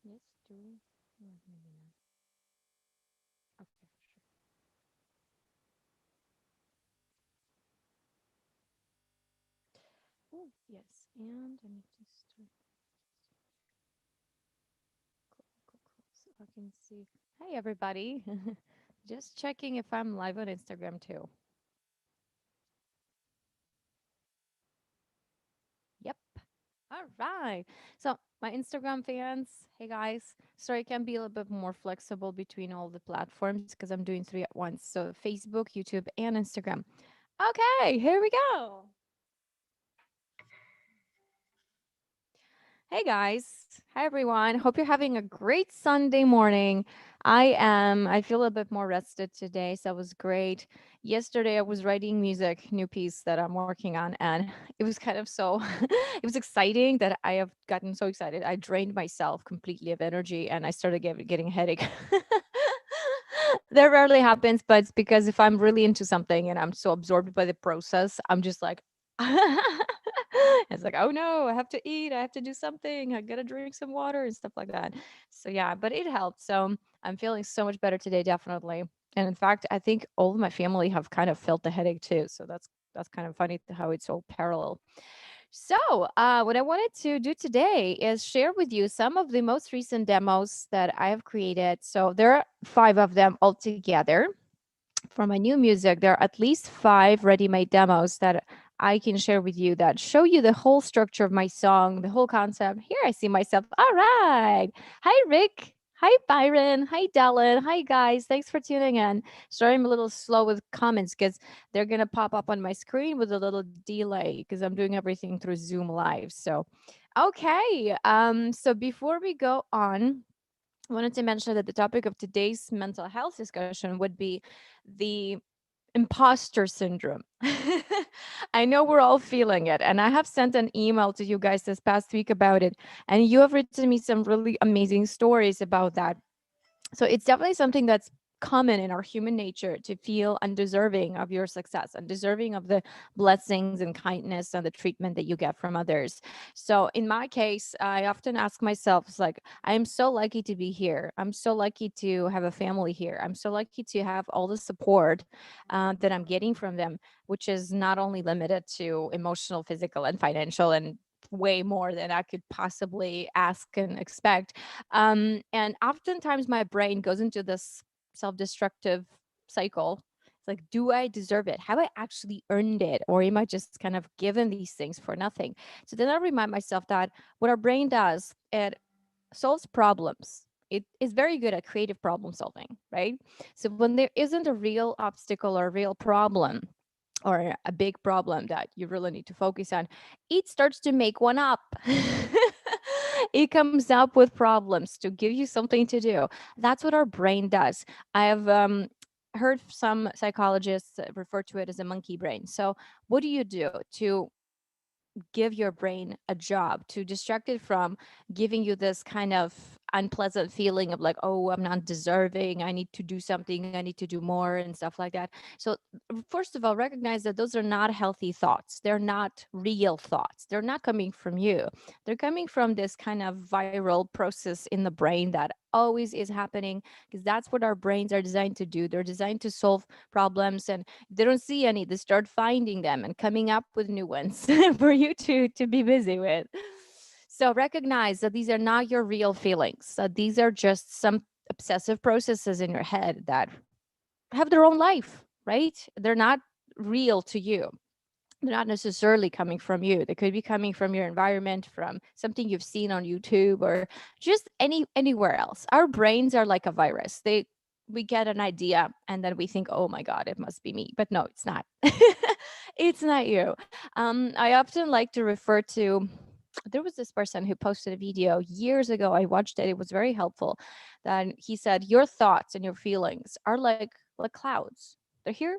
Yes, do. Or maybe not. Okay, sure. Oh, yes. And I need to start. Cool, so I can see. Hey, everybody. Just checking if I'm live on Instagram too. Yep. All right. So, my Instagram fans, hey guys. Sorry, I can be a little bit more flexible between all the platforms because I'm doing three at once. So, Facebook, YouTube, and Instagram. Okay, here we go. Hey guys. Hi everyone. Hope you're having a great Sunday morning. I am. I feel a bit more rested today, so it was great. Yesterday I was writing music, new piece that I'm working on, and it was kind of so it was exciting that I have gotten so excited. I drained myself completely of energy and I started getting a headache. That rarely happens, but it's because if I'm really into something and I'm so absorbed by the process, I'm just like it's like, oh no, I have to eat, I have to do something, I gotta drink some water and stuff like that. So yeah, but it helped. So I'm feeling so much better today, definitely. And in fact, I think all of my family have kind of felt the headache too. So that's kind of funny how it's all parallel. So, what I wanted to do today is share with you some of the most recent demos that I have created. So, there are five of them altogether. For my new music, there are at least five ready made demos that I can share with you that show you the whole structure of my song, the whole concept. Here I see myself. All right. Hi, Rick. Hi, Byron. Hi, Dallin. Hi, guys. Thanks for tuning in. Sorry, I'm a little slow with comments because they're going to pop up on my screen with a little delay because I'm doing everything through Zoom Live. So, okay. So before we go on, I wanted to mention that the topic of today's mental health discussion would be the imposter syndrome. I know we're all feeling it. And I have sent an email to you guys this past week about it. And you have written me some really amazing stories about that. So it's definitely something that's common in our human nature to feel undeserving of your success, undeserving of the blessings and kindness and the treatment that you get from others. So in my case, I often ask myself, it's like, I am so lucky to be here. I'm so lucky to have a family here. I'm so lucky to have all the support that I'm getting from them, which is not only limited to emotional, physical, and financial, and way more than I could possibly ask and expect. And oftentimes my brain goes into this self-destructive cycle. It's like, do I deserve it? Have I actually earned it? Or am I just kind of given these things for nothing? So then I remind myself that what our brain does, it solves problems. It is very good at creative problem solving, right? So when there isn't a real obstacle or a real problem, or a big problem that you really need to focus on, it starts to make one up. It comes up with problems to give you something to do. That's what our brain does. I have heard some psychologists refer to it as a monkey brain. So, what do you do to give your brain a job, to distract it from giving you this kind of unpleasant feeling of like, oh, I'm not deserving, I need to do something, I need to do more and stuff like that. So first of all, recognize that those are not healthy thoughts. They're not real thoughts. They're not coming from you. They're coming from this kind of viral process in the brain that always is happening, because that's what our brains are designed to do. They're designed to solve problems, and they don't see any, they start finding them and coming up with new ones for you to be busy with. So recognize that these are not your real feelings. These are just some obsessive processes in your head that have their own life, right? They're not real to you. They're not necessarily coming from you. They could be coming from your environment, from something you've seen on YouTube, or just anywhere else. Our brains are like a virus. We get an idea and then we think, oh my God, it must be me. But no, it's not. It's not you. I often like to refer to, there was this person who posted a video years ago. I watched it. It was very helpful. That he said, your thoughts and your feelings are like clouds. They're here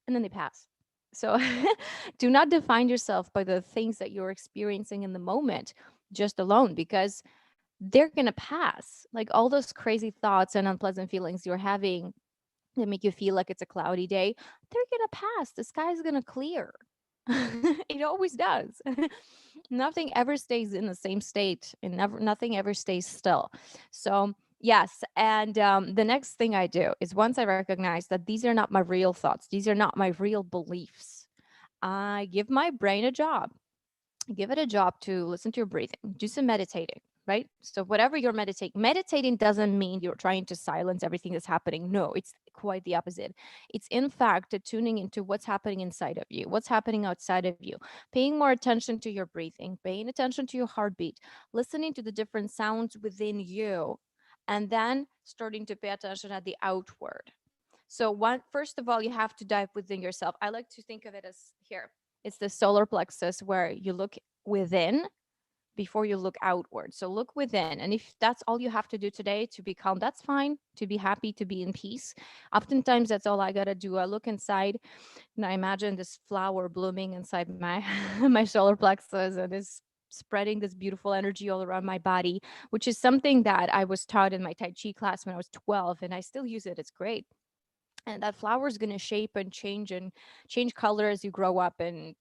and then they pass. So do not define yourself by the things that you're experiencing in the moment just alone, because they're going to pass. Like all those crazy thoughts and unpleasant feelings you're having that make you feel like it's a cloudy day, they're going to pass. The sky is going to clear. It always does. Nothing ever stays in the same state, and nothing ever stays still. So, yes. And the next thing I do is once I recognize that these are not my real thoughts, these are not my real beliefs, I give my brain a job. Give it a job to listen to your breathing, do some meditating, right? So whatever you're meditating doesn't mean you're trying to silence everything that's happening. No, it's quite the opposite. It's in fact tuning into what's happening inside of you, what's happening outside of you, paying more attention to your breathing, paying attention to your heartbeat, listening to the different sounds within you, and then starting to pay attention at the outward. So one, first of all, you have to dive within yourself. I like to think of it as here. It's the solar plexus where you look within before you look outward. So look within. And if that's all you have to do today to be calm, that's fine. To be happy, to be in peace. Oftentimes that's all I gotta do. I look inside and I imagine this flower blooming inside my my solar plexus and is spreading this beautiful energy all around my body, which is something that I was taught in my Tai Chi class when I was 12, and I still use it. It's great. And that flower is going to shape and change color as you grow up, and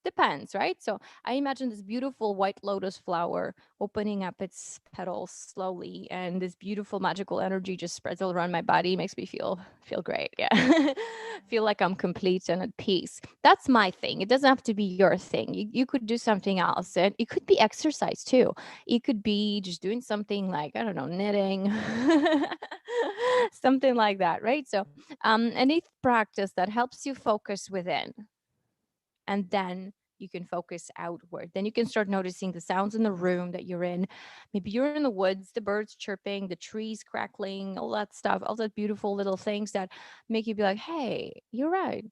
depends, right? So I imagine this beautiful white lotus flower opening up its petals slowly, and this beautiful magical energy just spreads all around my body, makes me feel great. Yeah. Feel like I'm complete and at peace. That's my thing. It doesn't have to be your thing. You could do something else. It could be exercise too. It could be just doing something like, I don't know, knitting, something like that, right? So any practice that helps you focus within, and then you can focus outward. Then you can start noticing the sounds in the room that you're in. Maybe you're in the woods, the birds chirping, the trees crackling, all that stuff, all that beautiful little things that make you be like, hey, you're right.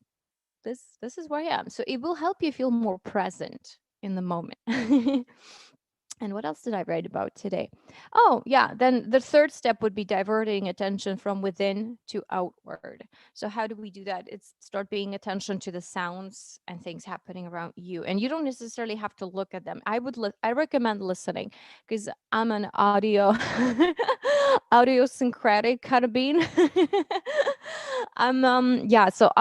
This is where I am. So it will help you feel more present in the moment. And what else did I write about today? Oh, yeah. Then the third step would be diverting attention from within to outward. So, how do we do that? It's start paying attention to the sounds and things happening around you. And you don't necessarily have to look at them. I recommend listening because I'm an audio syncretic kind of being. I'm yeah, so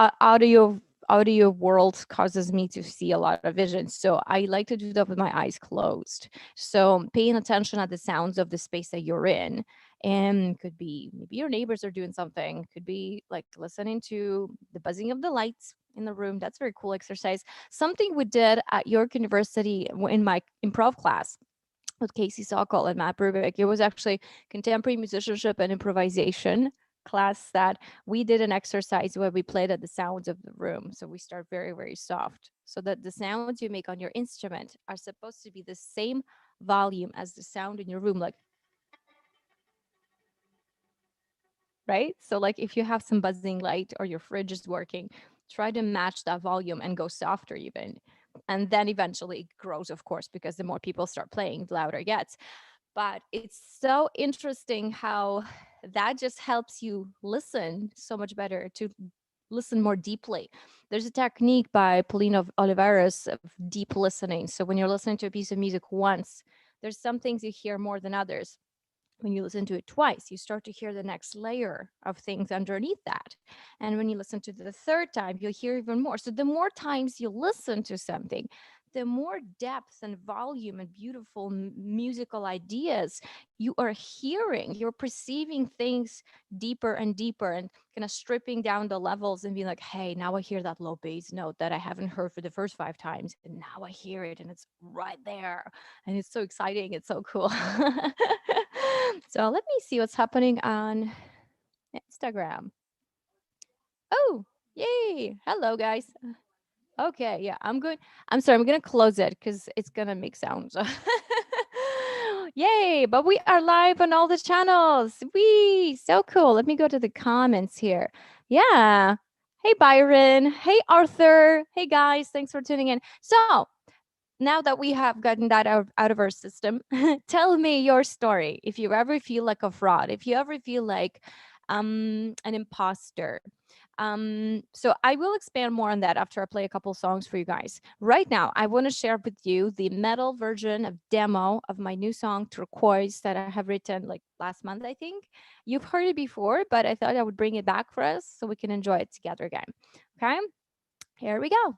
audio world causes me to see a lot of vision. So I like to do that with my eyes closed. So paying attention at the sounds of the space that you're in. And could be maybe your neighbors are doing something, could be like listening to the buzzing of the lights in the room. That's very cool exercise. Something we did at York University in my improv class with Casey Sokol and Matt Brubeck. It was actually contemporary musicianship and improvisation class that we did an exercise where we played at the sounds of the room. So we start very, very soft so that the sounds you make on your instrument are supposed to be the same volume as the sound in your room, like, right? So like if you have some buzzing light or your fridge is working, try to match that volume and go softer even. And then eventually it grows, of course, because the more people start playing, the louder it gets. But it's so interesting how that just helps you listen so much better, to listen more deeply. There's a technique by Paulina Oliveras of deep listening. So when you're listening to a piece of music once, there's some things you hear more than others. When you listen to it twice, you start to hear the next layer of things underneath that. And when you listen to it the third time, you'll hear even more. So the more times you listen to something, the more depth and volume and beautiful musical ideas you are hearing. You're perceiving things deeper and deeper, and kind of stripping down the levels and being like, hey, now I hear that low bass note that I haven't heard for the first 5 times. And now I hear it and it's right there. And it's so exciting. It's so cool. So let me see what's happening on Instagram. Oh, yay. Hello, guys. Okay, yeah, I'm good. I'm sorry, I'm gonna close it because it's gonna make sounds. Yay, but we are live on all the channels. Wee, so cool. Let me go to the comments here. Yeah. Hey, Byron. Hey, Arthur. Hey, guys. Thanks for tuning in. So, now that we have gotten that out of our system, tell me your story. If you ever feel like a fraud, if you ever feel like an imposter. So I will expand more on that after I play a couple songs for you guys. Right now, I want to share with you the metal version of demo of my new song Turquoise that I have written like last month, I think. You've heard it before, but I thought I would bring it back for us so we can enjoy it together again. Okay, here we go.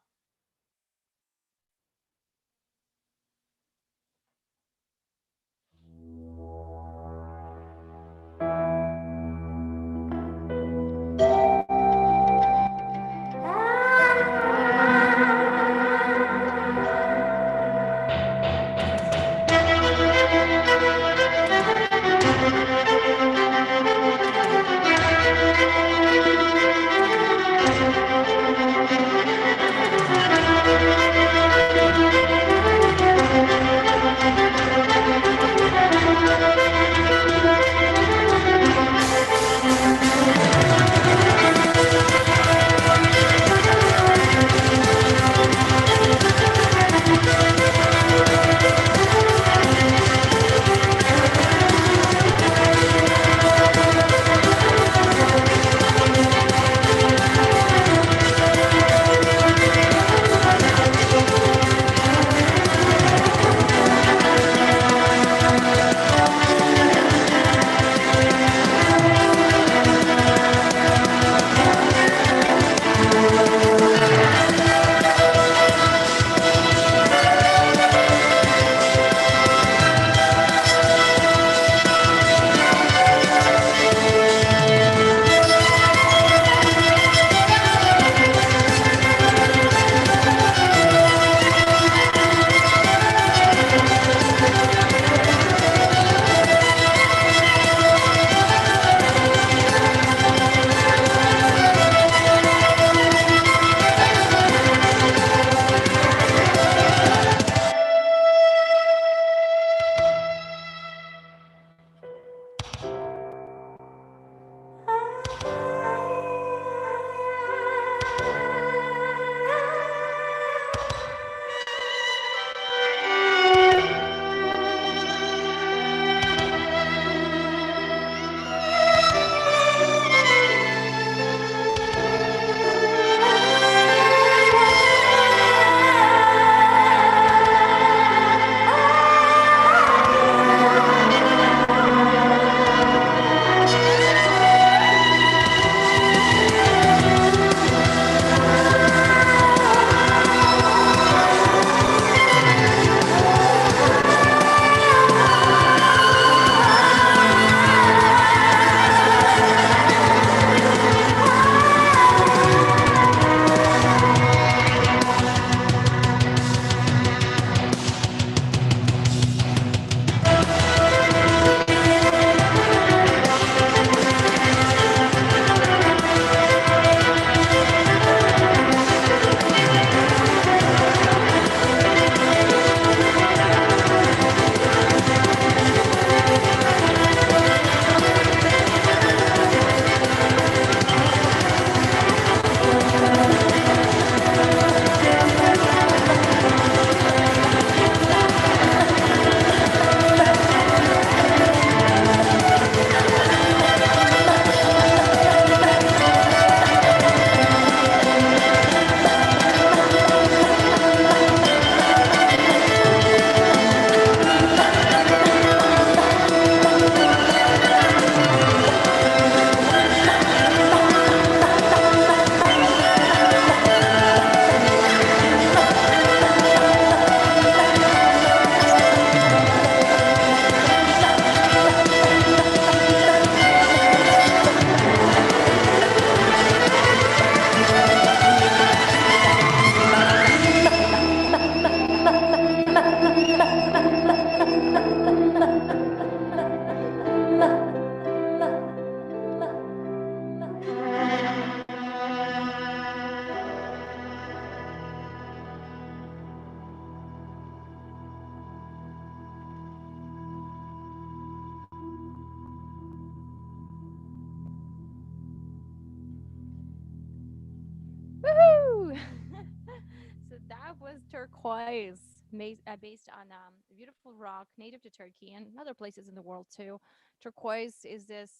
Turquoise, based on a beautiful rock native to Turkey and other places in the world too. Turquoise is this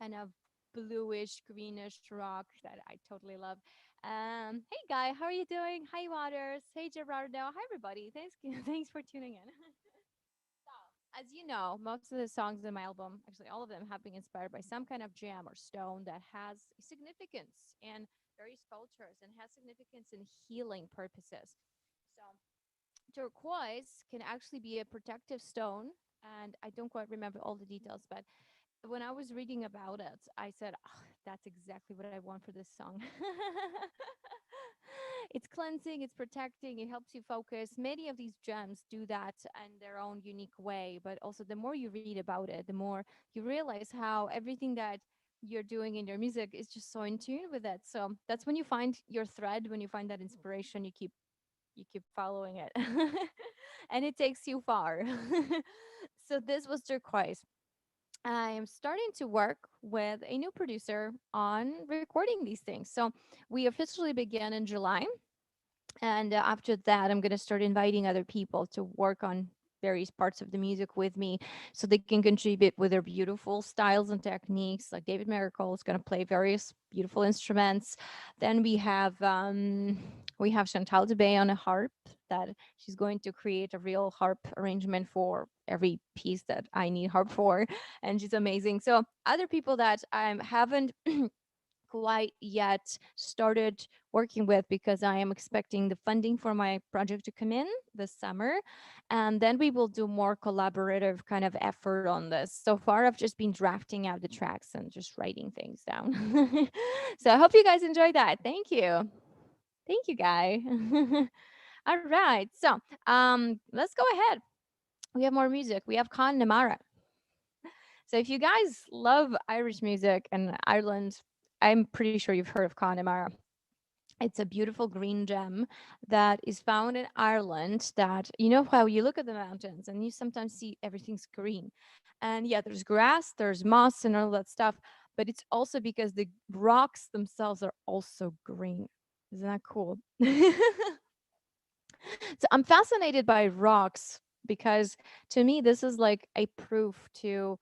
kind of bluish, greenish rock that I totally love. Hey Guy, how are you doing? Hi Waters. Hey Gerardo. Hi everybody. Thanks, thanks for tuning in. As you know, most of the songs in my album, actually all of them, have been inspired by some kind of gem or stone that has significance in various cultures and has significance in healing purposes. So turquoise can actually be a protective stone, and I don't quite remember all the details, but when I was reading about it, I said, oh, that's exactly what I want for this song. It's cleansing, it's protecting, it helps you focus. Many of these gems do that in their own unique way, but also the more you read about it, the more you realize how everything that you're doing in your music is just so in tune with it. So that's when you find your thread, when you find that inspiration, you keep following it. And it takes you far. So this was turquoise. I am starting to work with a new producer on recording these things. So we officially began in July. And after that, I'm going to start inviting other people to work on various parts of the music with me so they can contribute with their beautiful styles and techniques. Like David Miracle is going to play various beautiful instruments. Then we have Chantal Debay on a harp that she's going to create a real harp arrangement for every piece that I need harp for. And she's amazing. So other people that I haven't quite yet started working with because I am expecting the funding for my project to come in this summer. And then we will do more collaborative kind of effort on this. So far, I've just been drafting out the tracks and just writing things down. So I hope you guys enjoy that. Thank you. Thank you, Guy. All right. So let's go ahead. We have more music. We have Khan Namara. So if you guys love Irish music and Ireland, I'm pretty sure you've heard of Connemara. It's a beautiful green gem that is found in Ireland. That you know how you look at the mountains and you sometimes see everything's green, and yeah, there's grass, there's moss, and all that stuff. But it's also because the rocks themselves are also green. Isn't that cool? So I'm fascinated by rocks because to me this is like a proof to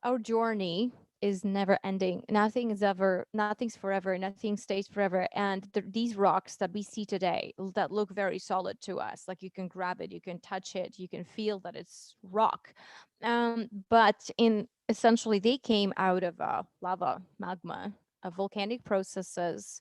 our journey is never ending. Nothing's forever. Nothing stays forever. And these rocks that we see today that look very solid to us, like you can grab it, you can touch it, you can feel that it's rock. But in essentially, they came out of lava, magma, volcanic processes,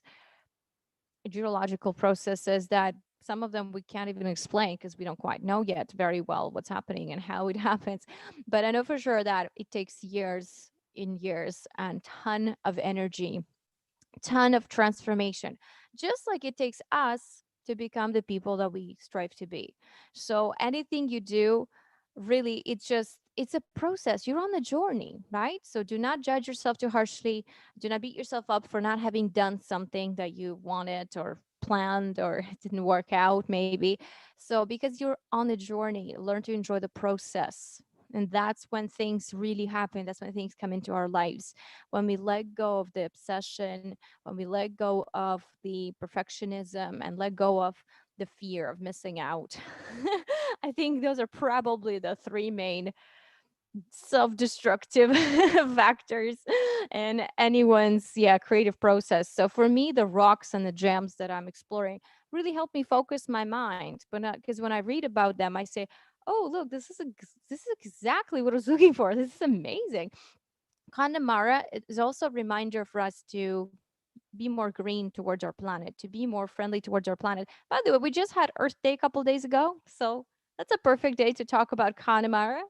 geological processes that some of them we can't even explain because we don't quite know yet very well what's happening and how it happens. But I know for sure that it takes years in years and ton of energy, ton of transformation, just like it takes us to become the people that we strive to be. So anything you do, really, it's a process. You're on the journey, right? So do not judge yourself too harshly. Do not beat yourself up for not having done something that you wanted or planned or it didn't work out maybe. So because you're on the journey, learn to enjoy the process. And that's when things really happen. That's when things come into our lives. When we let go of the obsession, when we let go of the perfectionism and let go of the fear of missing out. I think those are probably the three main self-destructive factors in anyone's creative process. So for me, the rocks and the gems that I'm exploring really help me focus my mind. But because when I read about them, I say, "Oh, look, this is exactly what I was looking for. This is amazing." Connemara is also a reminder for us to be more green towards our planet, to be more friendly towards our planet. By the way, we just had Earth Day a couple days ago, so that's a perfect day to talk about Connemara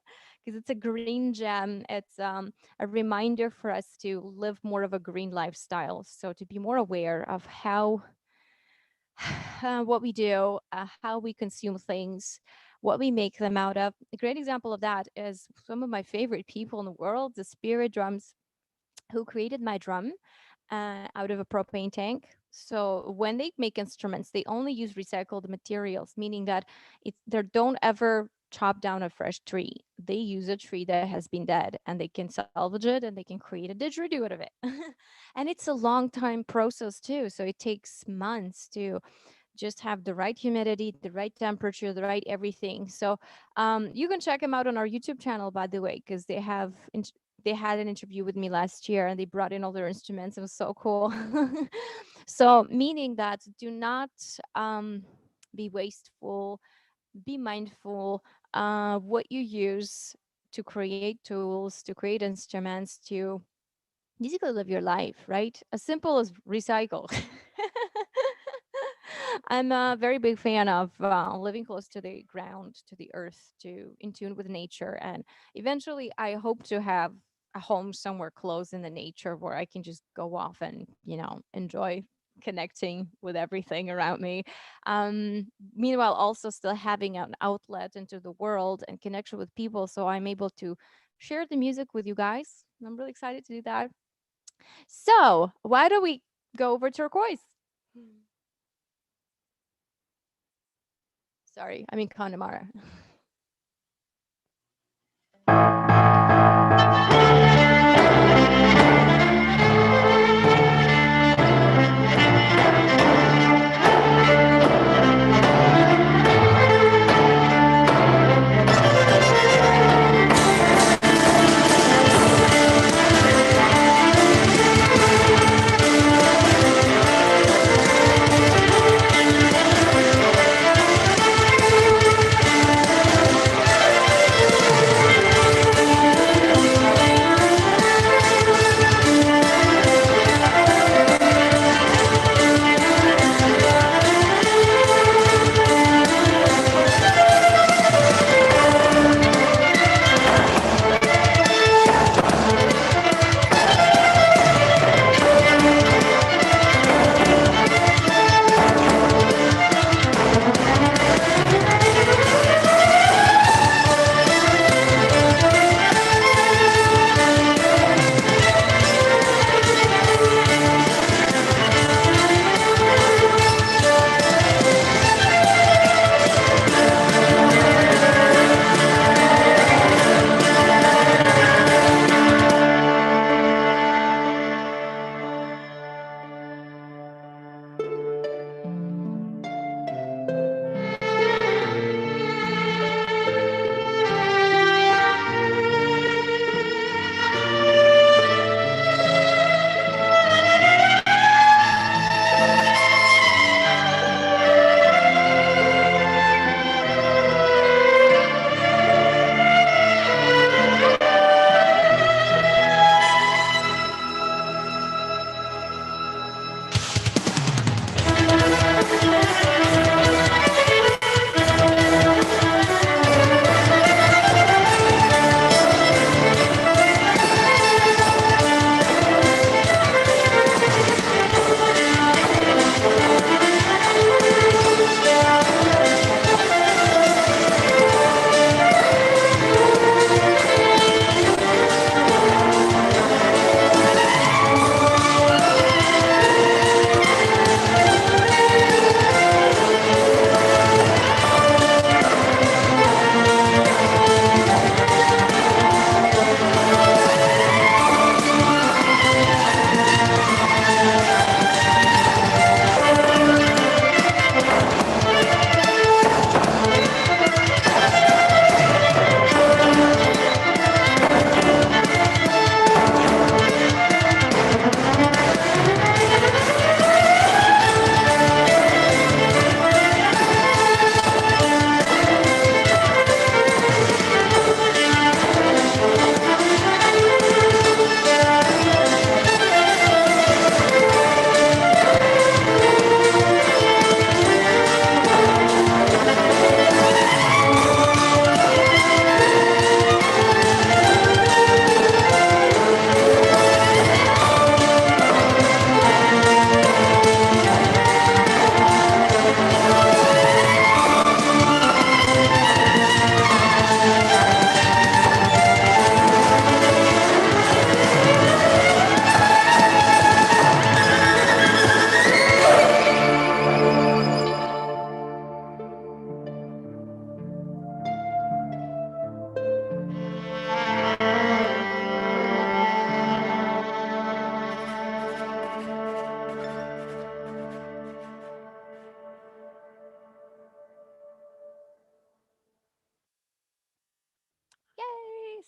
because it's a green gem. It's a reminder for us to live more of a green lifestyle. So to be more aware of how what we do, how we consume things, what we make them out of. A great example of that is some of my favorite people in the world, the Spirit Drums, who created my drum out of a propane tank. So when they make instruments, they only use recycled materials, meaning that they don't ever chop down a fresh tree. They use a tree that has been dead and they can salvage it and they can create a didgeridoo out of it. And it's a long time process too. So it takes months to just have the right humidity, the right temperature, the right everything. So you can check them out on our YouTube channel, by the way, because they had an interview with me last year and they brought in all their instruments. It was so cool. So meaning that do not be wasteful, be mindful what you use to create tools, to create instruments, to basically live your life, right? As simple as recycle. I'm a very big fan of living close to the ground, to the earth, to in tune with nature. And eventually, I hope to have a home somewhere close in the nature where I can just go off and, enjoy connecting with everything around me. Meanwhile, also still having an outlet into the world and connection with people. So I'm able to share the music with you guys. I'm really excited to do that. So, why don't we go over turquoise? Sorry, I mean Connemara.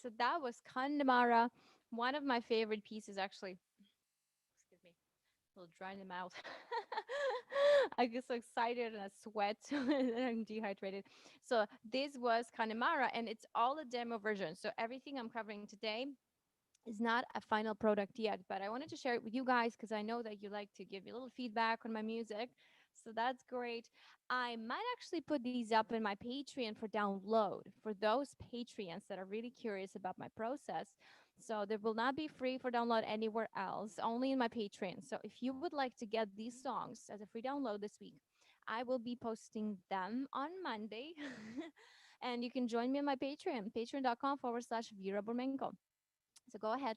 So that was Kanamara, one of my favorite pieces, actually. Excuse me, a little dry in the mouth. I get so excited and I sweat and I'm dehydrated. So this was Kanamara, and it's all a demo version. So everything I'm covering today is not a final product yet, but I wanted to share it with you guys because I know that you like to give me a little feedback on my music. So that's great. I might actually put these up in my Patreon for download for those Patreons that are really curious about my process. So they will not be free for download anywhere else, only in my Patreon. So if you would like to get these songs as a free download this week, I will be posting them on Monday. And you can join me on my Patreon, patreon.com/Vera Burmenko. So go ahead.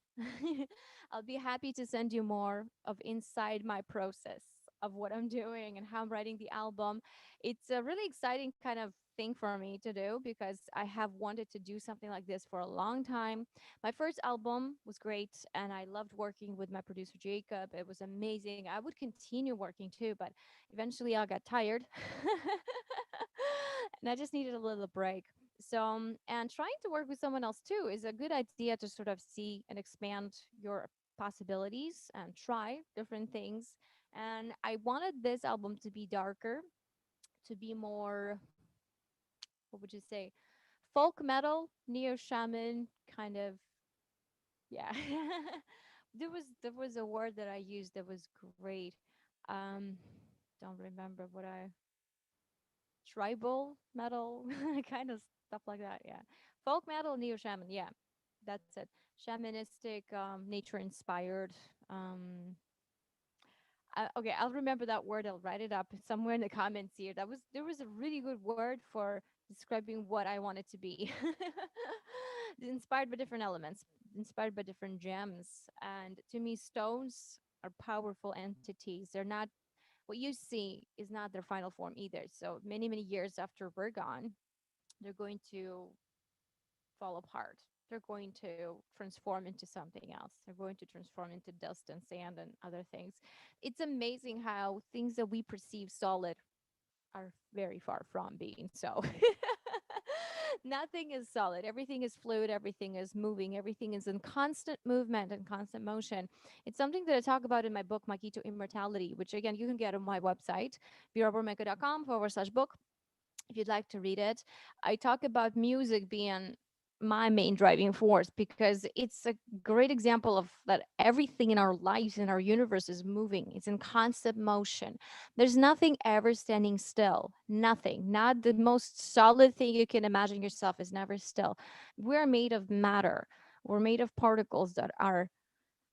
I'll be happy to send you more of inside my process of what I'm doing and how I'm writing the album. It's a really exciting kind of thing for me to do because I have wanted to do something like this for a long time. My first album was great and I loved working with my producer Jacob. It was amazing. I would continue working too, but eventually I got tired. And I just needed a little break. So, and trying to work with someone else too is a good idea to sort of see and expand your possibilities and try different things. And I wanted this album to be darker, to be more, what would you say, folk metal, neo shaman kind of, yeah. There was a word that I used that was great. Um, don't remember what I tribal metal kind of stuff like that. Yeah, folk metal, neo shaman. Yeah, that's it. Shamanistic, nature inspired. Um, okay, I'll remember that word. I'll write it up somewhere in the comments here. There was a really good word for describing what I wanted to be. Inspired by different elements, inspired by different gems, and to me, stones are powerful entities. They're not what you see is not their final form either. So many years after we're gone, they're going to fall apart. They're going to transform into something else. They're going to transform into dust and sand and other things. It's amazing how things that we perceive solid are very far from being so. Nothing is solid. Everything is fluid. Everything is moving. Everything is in constant movement and constant motion. It's something that I talk about in my book, Makito Immortality, which again, you can get on my website, virabormeko.com/book if you'd like to read it. I talk about music being my main driving force because it's a great example of that everything in our lives in our universe is moving. It's in constant motion. There's nothing ever standing still. Nothing. Not the most solid thing you can imagine yourself is never still. We're made of matter. We're made of particles that are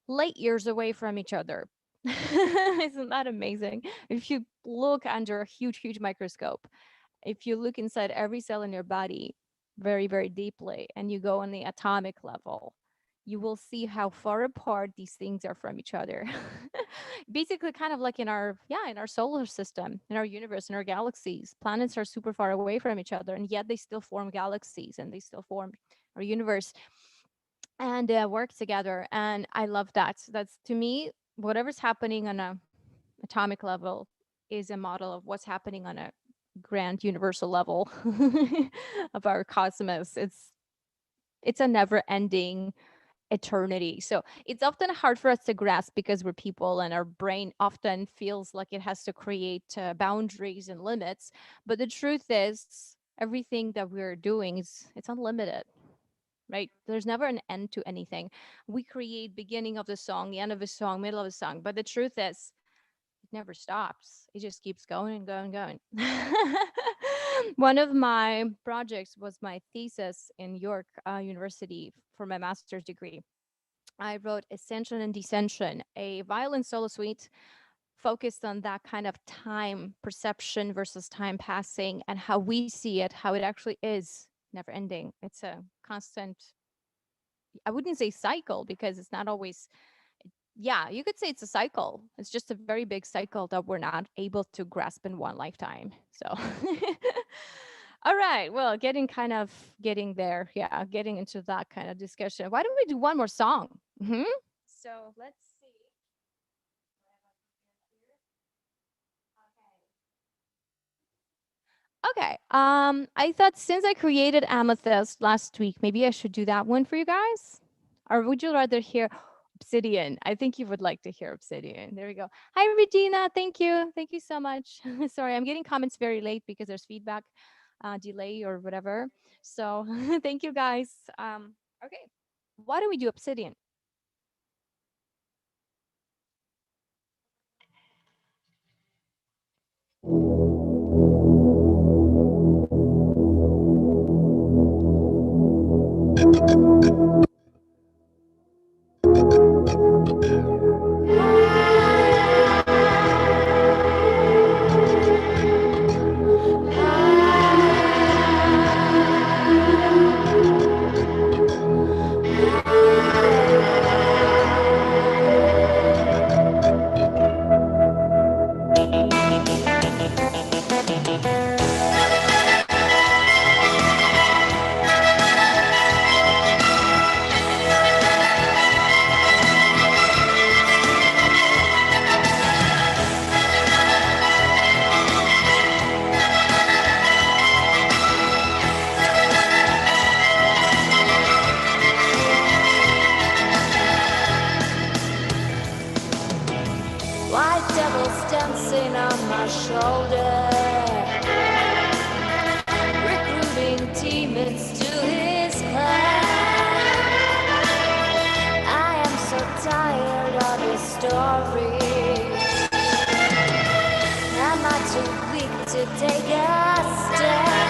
light years away from each other. Isn't that amazing? If you look under a huge microscope, if you look inside every cell in your body very deeply and you go on the atomic level, you will see how far apart these things are from each other. Basically, kind of like in our, yeah, in our solar system, in our universe, in our galaxies, planets are super far away from each other, and yet they still form galaxies and they still form our universe and work together. And I love that. That's to me, whatever's happening on a atomic level is a model of what's happening on a grand universal level of our cosmos. It's a never ending eternity. So it's often hard for us to grasp because we're people and our brain often feels like it has to create boundaries and limits. But the truth is, everything that we're doing is it's unlimited, right? There's never an end to anything. We create beginning of the song, the end of the song, middle of the song, but the truth is it never stops. It just keeps going and going and going. One of my projects was my thesis in York University for my master's degree. I wrote Ascension and Descension, a violin solo suite focused on that kind of time perception versus time passing and how we see it, how it actually is never ending. It's a constant, I wouldn't say cycle because it's not always, yeah, you could say it's a cycle. It's just a very big cycle that we're not able to grasp in one lifetime. So, all right. Well, getting there. Yeah, getting into that kind of discussion. Why don't we do one more song? So let's see. Okay. I thought since I created Amethyst last week, maybe I should do that one for you guys. Or would you rather hear Obsidian? I think you would like to hear Obsidian. There we go. Hi, Regina. Thank you. Thank you so much. Sorry, I'm getting comments very late because there's feedback delay or whatever. So thank you guys. Okay. Why don't we do Obsidian? White devils dancing on my shoulder, recruiting demons to his clan. I am so tired of his stories. Am I too weak to take a stand?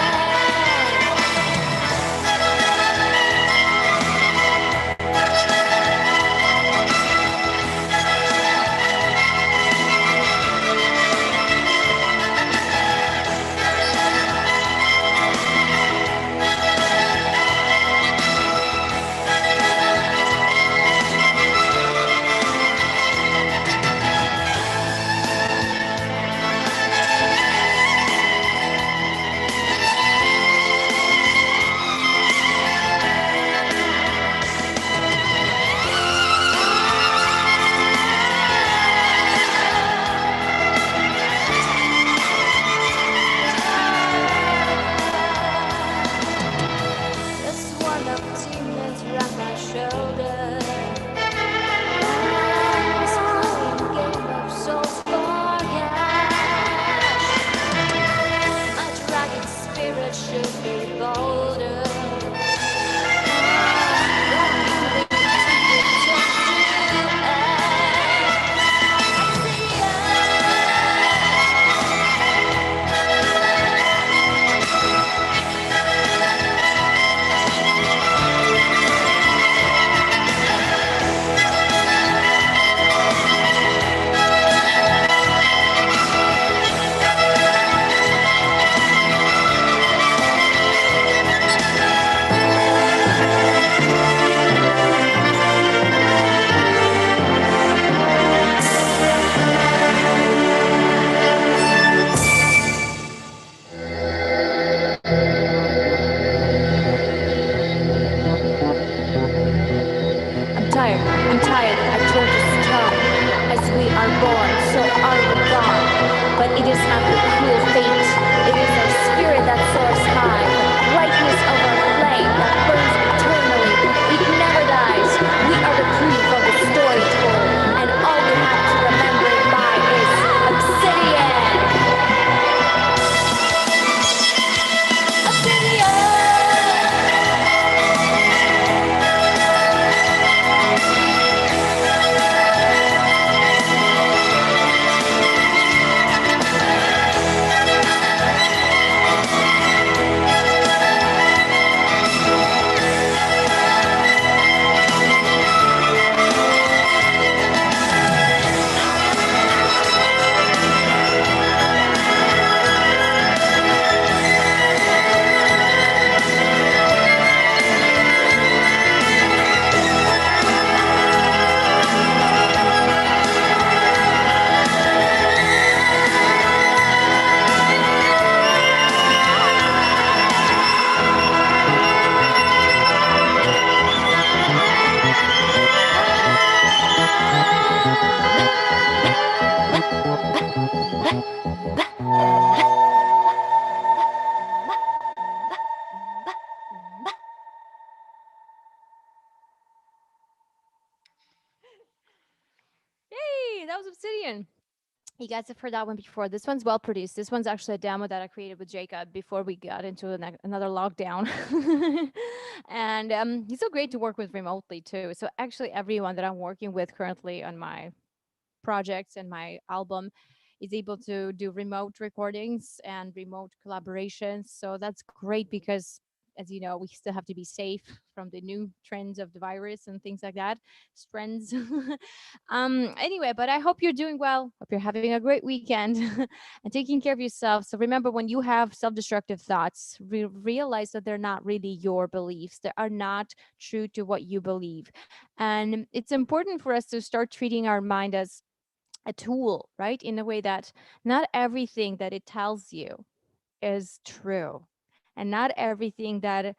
I'm tired, I told you stop. As we are born, so are we gone. But it is not the cruel fate, it is our spirit that soars high. Brightness of our flame that burns eternally, it never dies. We are the proof of the story told, and all we have to remember it by is Obsidian. Obsidian! Obsidian. You guys have heard that one before. This one's well produced. This one's actually a demo that I created with Jacob before we got into another lockdown. And he's so great to work with remotely too. So actually, everyone that I'm working with currently on my projects and my album is able to do remote recordings and remote collaborations. So that's great because, as you know, we still have to be safe from the new trends of the virus and things like that. Trends. Anyway, but I hope you're doing well. Hope you're having a great weekend and taking care of yourself. So remember, when you have self-destructive thoughts, realize that they're not really your beliefs. They are not true to what you believe. And it's important for us to start treating our mind as a tool, right? In a way that not everything that it tells you is true. And not everything that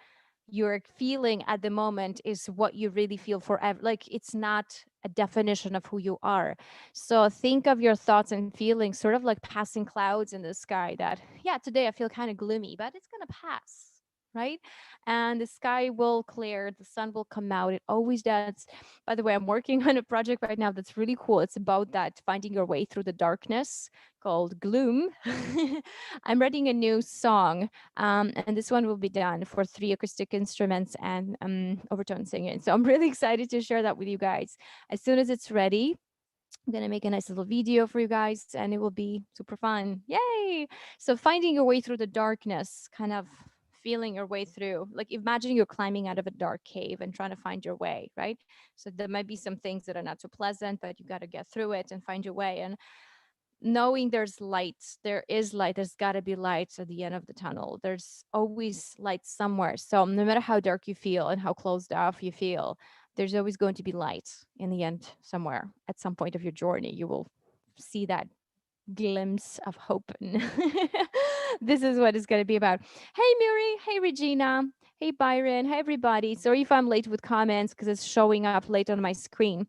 you're feeling at the moment is what you really feel forever. Like it's not a definition of who you are. So think of your thoughts and feelings sort of like passing clouds in the sky that, yeah, today I feel kind of gloomy, but it's going to pass. Right. And the sky will clear, the sun will come out. It always does. By the way, I'm working on a project right now that's really cool. It's about that finding your way through the darkness called Gloom. I'm writing a new song, and this one will be done for 3 acoustic instruments and overtone singing. So I'm really excited to share that with you guys. As soon as it's ready, I'm gonna make a nice little video for you guys, and it will be super fun. Yay! So finding your way through the darkness, kind of feeling your way through, like imagine you're climbing out of a dark cave and trying to find your way, right? So there might be some things that are not so pleasant, but you got to get through it and find your way. And knowing there's light, there is light, there's got to be light at the end of the tunnel. There's always light somewhere. So no matter how dark you feel and how closed off you feel, there's always going to be light in the end somewhere. At some point of your journey you will see that glimpse of hope. And this is what it's going to be about. Hey Miri, hey Regina, hey Byron, hey everybody. Sorry if I'm late with comments because it's showing up late on my screen.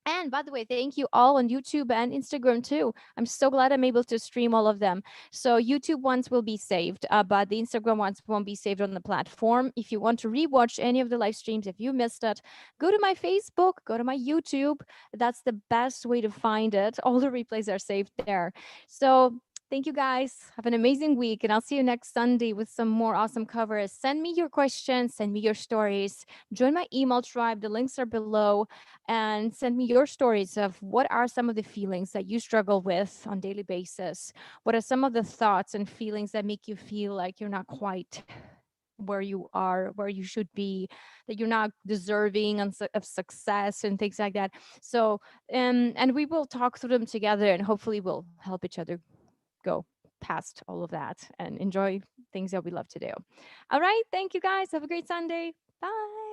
And by the way, thank you all on YouTube and Instagram too. I'm so glad I'm able to stream all of them. So YouTube ones will be saved, but the Instagram ones won't be saved on the platform. If you want to rewatch any of the live streams, if you missed it, go to my Facebook, go to my YouTube. That's the best way to find it. All the replays are saved there. So thank you guys. Have an amazing week, and I'll see you next Sunday with some more awesome covers. Send me your questions, send me your stories. Join my email tribe. The links are below, and send me your stories of what are some of the feelings that you struggle with on daily basis. What are some of the thoughts and feelings that make you feel like you're not quite where you are, where you should be, that you're not deserving of success and things like that. So and we will talk through them together, and hopefully we'll help each other go past all of that and enjoy things that we love to do. All right, thank you guys, have a great Sunday. Bye.